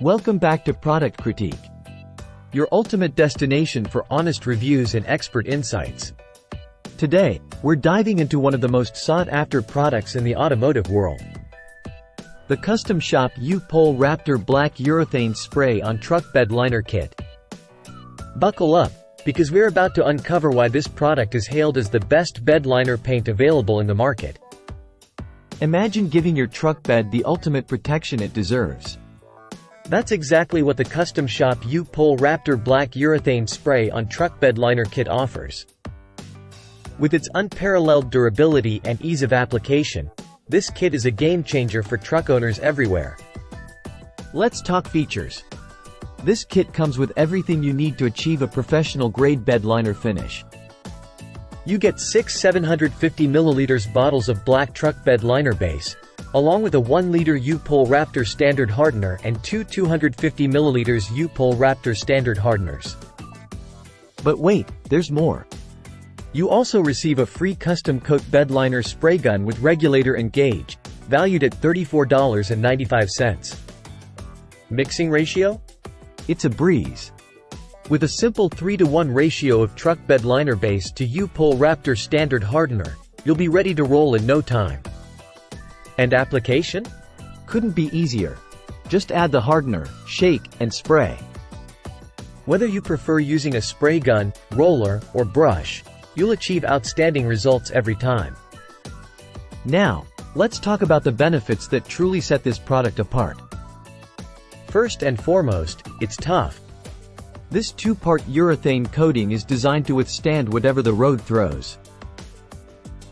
Welcome back to Product Critique, your ultimate destination for honest reviews and expert insights. Today, we're diving into one of the most sought-after products in the automotive world. The Custom Shop U-Pol Raptor Black Urethane Spray on Truck Bed Liner Kit. Buckle up, because we're about to uncover why this product is hailed as the best bed liner paint available in the market. Imagine giving your truck bed the ultimate protection it deserves. That's exactly what the Custom Shop U-Pol Raptor Black Urethane Spray on Truck Bed Liner Kit offers. With its unparalleled durability and ease of application, this kit is a game-changer for truck owners everywhere. Let's talk features. This kit comes with everything you need to achieve a professional-grade bed liner finish. You get 6 750 ml bottles of black truck bed liner base, along with a 1-liter U-Pol Raptor standard hardener and 2 250 ml U-Pol Raptor standard hardeners. But wait, there's more. You also receive a free custom coat bed liner spray gun with regulator and gauge, valued at $34.95. Mixing ratio? It's a breeze. With a simple 3:1 ratio of truck bed liner base to U-Pol Raptor standard hardener, you'll be ready to roll in no time. And application? Couldn't be easier. Just add the hardener, shake, and spray. Whether you prefer using a spray gun, roller, or brush, you'll achieve outstanding results every time. Now, let's talk about the benefits that truly set this product apart. First and foremost, it's tough. This 2-part urethane coating is designed to withstand whatever the road throws.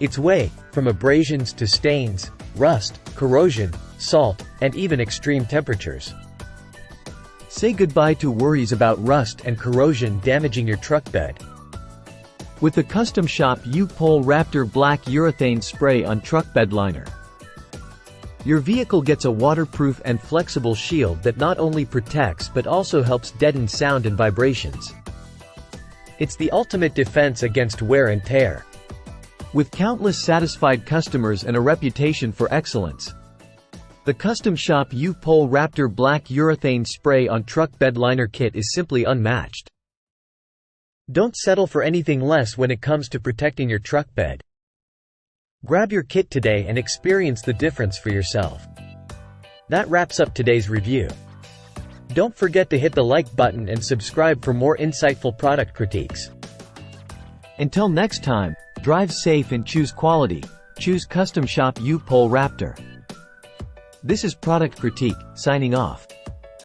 Its way, from abrasions to stains, rust, corrosion, salt, and even extreme temperatures. Say goodbye to worries about rust and corrosion damaging your truck bed. With the Custom Shop U-Pol Raptor Black Urethane Spray on Truck Bed Liner, your vehicle gets a waterproof and flexible shield that not only protects but also helps deaden sound and vibrations. It's the ultimate defense against wear and tear. With countless satisfied customers and a reputation for excellence, the Custom Shop U-Pol Raptor Black Urethane Spray on Truck Bed Liner Kit is simply unmatched. Don't settle for anything less when it comes to protecting your truck bed. Grab your kit today and experience the difference for yourself. That wraps up today's review. Don't forget to hit the like button and subscribe for more insightful product critiques. Until next time, drive safe and choose quality. Choose Custom Shop U-Pol Raptor. This is Product Critique, signing off.